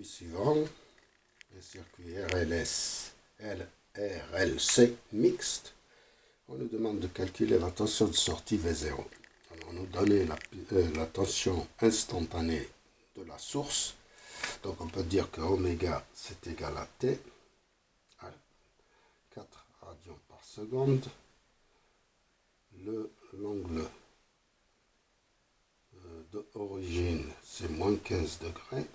circuit suivant, le circuit RLC mixte. On nous demande de calculer la tension de sortie V0. Alors, on nous donne la tension instantanée de la source. Donc on peut dire que oméga c'est égal à T, à 4 radians par seconde. L'angle d'origine c'est moins 15 degrés.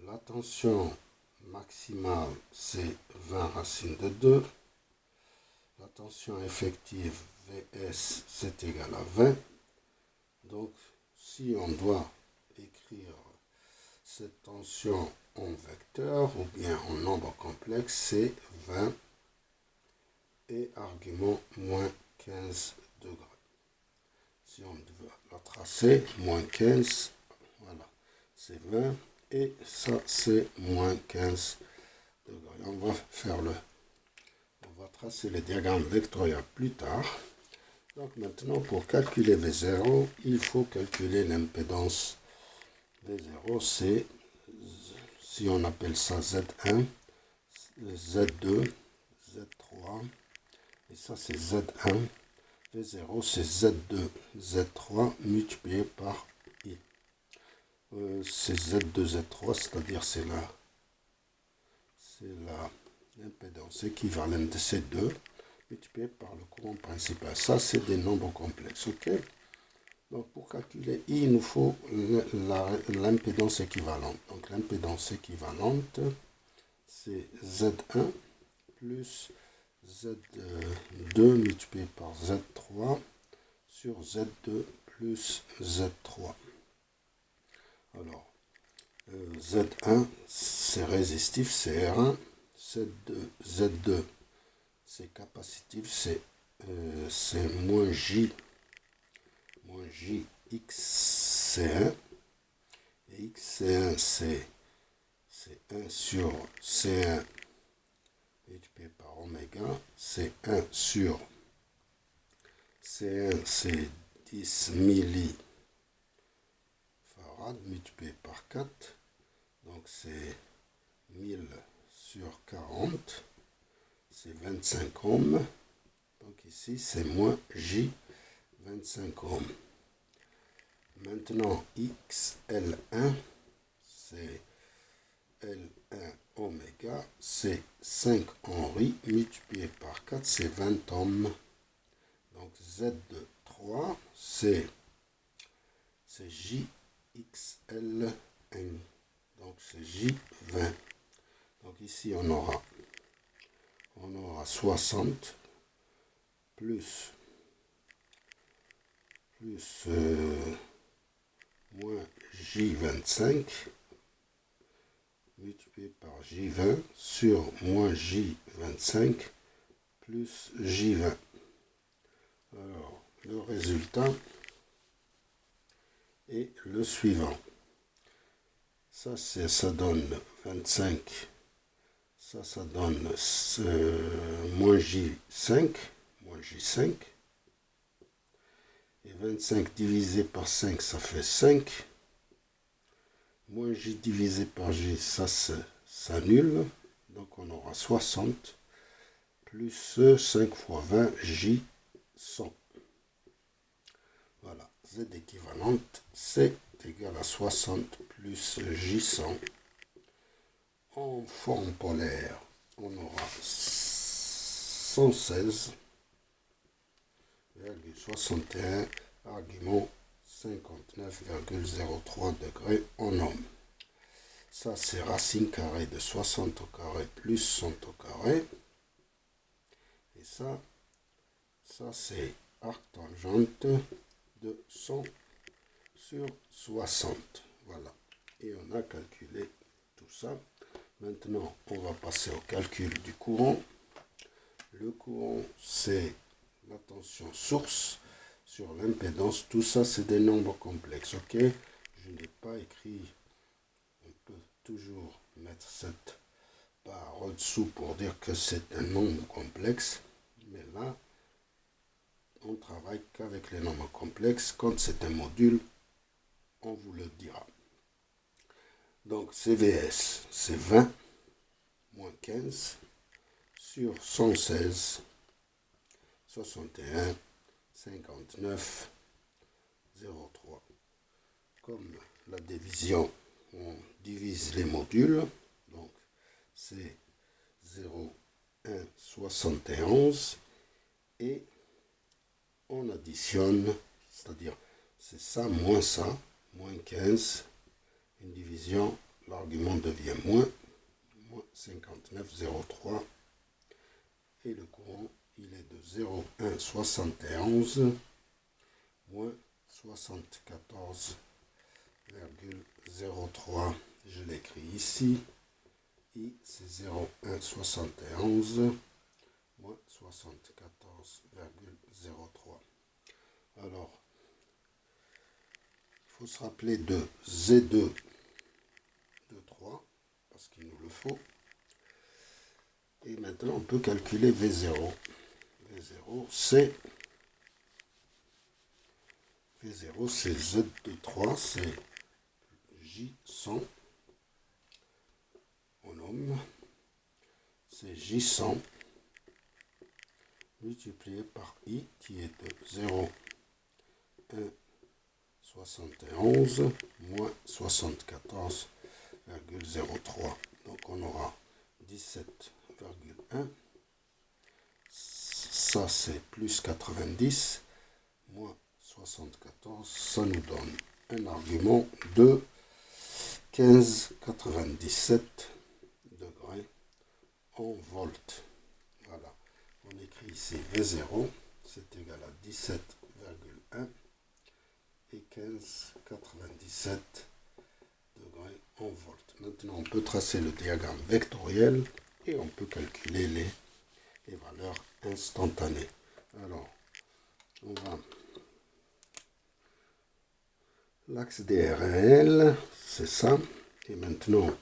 La tension maximale c'est 20 racine de 2. La tension effective Vs c'est égal à 20. Donc si on doit écrire cette tension en vecteur ou bien en nombre complexe, c'est 20 et argument moins 15 degrés. Si on veut la tracer, moins 15, voilà, c'est 20 et ça c'est moins 15 degrés. On va tracer le diagramme vectoriel plus tard. Donc maintenant, pour calculer V0, il faut calculer l'impédance V0, c'est, si on appelle ça Z1, Z2, Z3, et ça c'est Z1, V0 c'est Z2, Z3 multiplié par I. C'est Z2, Z3, c'est-à-dire c'est l'impédance équivalente de ces deux multiplié par le courant principal. Ça c'est des nombres complexes, ok? Donc pour calculer I, il nous faut l'impédance équivalente. Donc l'impédance équivalente, c'est Z1 plus Z2 multiplié par Z3 sur Z2 plus Z3. Alors, Z1, c'est résistif, c'est R1. Z2 c'est capacitif, c'est moins J XC1. Et XC1, c'est 1 sur C1 multiplié par oméga, c'est 1 sur C1, c'est 10 millifarad multiplié par 4, donc c'est 1000 sur 40, c'est 25 ohms, donc ici c'est moins J 25 ohms. Maintenant XL1, c'est L1 oméga, c'est 5 Henri multiplié par 4, c'est 20 ohms. Donc Z3, c'est JXL1, donc c'est J20. Donc ici on aura 60 plus moins J25 multiplié par J20 sur moins J25 plus J20. Alors, le résultat est le suivant. Ça donne 25. Ça donne moins J5. Et 25 divisé par 5, ça fait 5. Moins J divisé par J, ça s'annule. Donc on aura 60 plus 5 fois 20, J 100. Voilà, Z équivalente, c'est égal à 60 plus J100. En forme polaire, on aura 116,61 argument 59,03 degrés en ohm. Ça, c'est racine carrée de 60 au carré plus 100 au carré. Et ça c'est arc tangente de 100 sur 60. Voilà. Et on a calculé tout ça. Maintenant, on va passer au calcul du courant. Le courant, c'est la tension source sur l'impédance. Tout ça, c'est des nombres complexes. Ok? Je n'ai pas écrit. On peut toujours mettre cette barre au-dessous pour dire que c'est un nombre complexe. Mais là, on travaille qu'avec les nombres complexes. Quand c'est un module, on vous le dira. Donc CVS, c'est 20 moins 15 sur 116, 61, 59, 0,3. Comme la division, on divise les modules, donc c'est 0,171 et on additionne, c'est-à-dire c'est ça, moins 15, une division, l'argument devient moins 59,03 et le courant il est de 0,171 moins 74,03. Je l'écris ici. I c'est 0,171 moins 74,03. Alors, il faut se rappeler de Z2 de 3 parce qu'il nous le faut. Et maintenant, on peut calculer V0. V0, c'est Z de 3, c'est J100. On nomme, c'est J100 multiplié par I qui est de 0,171 moins 74,03. Donc on aura 17,1. Ça c'est plus 90 moins 74. Ça nous donne un argument de 15,97 degrés en volts. Voilà. On écrit ici V0, c'est égal à 17,1 et 15,97 degrés en volts. Maintenant, on peut tracer le diagramme vectoriel et on peut calculer les valeurs instantanées. Alors, on va... L'axe DRL, c'est ça. Et maintenant,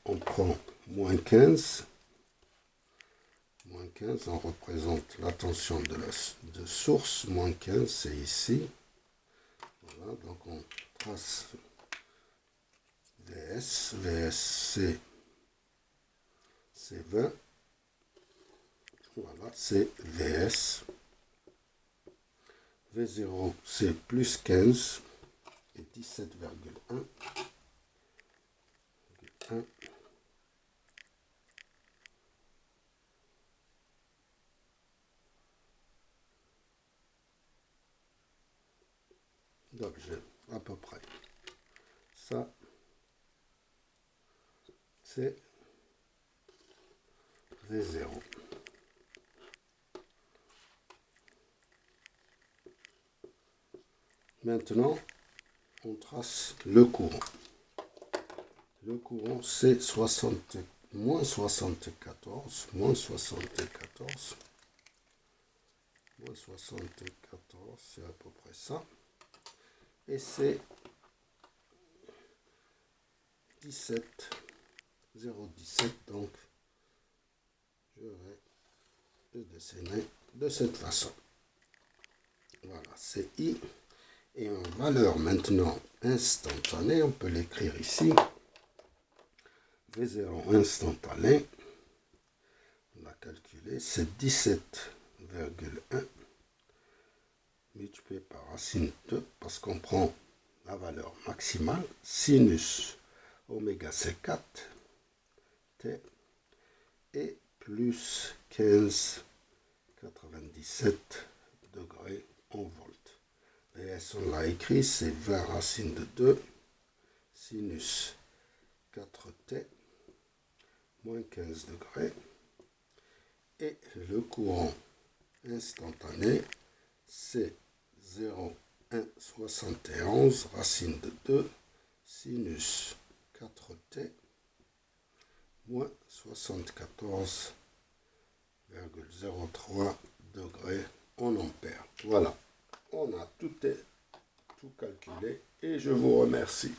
on prend moins 15. Moins 15, on représente la tension de source. Moins 15, c'est ici. Voilà, donc on trace VS. VS, c'est 20. Voilà, c'est VS. V0, c'est plus 15 et 17,1. Donc j'ai à peu près ça, c'est V0. Maintenant, on trace le courant. Le courant, c'est moins 74, moins 74, moins 74, c'est à peu près ça. Et c'est 0,17, donc je vais le dessiner de cette façon. Voilà, c'est I. Et en valeur maintenant instantanée, on peut l'écrire ici. V0 instantané, on a calculé, c'est 17,1 multiplié par racine 2, parce qu'on prend la valeur maximale, sinus oméga c'est 4, T, et plus 15,97 degrés en volts. VS, on l'a écrit, c'est 20 racine de 2, sinus 4T, moins 15 degrés. Et le courant instantané, c'est 0,171 racine de 2, sinus 4T, moins 74,03 degrés en ampères. Voilà, on a tout calculé et je vous remercie.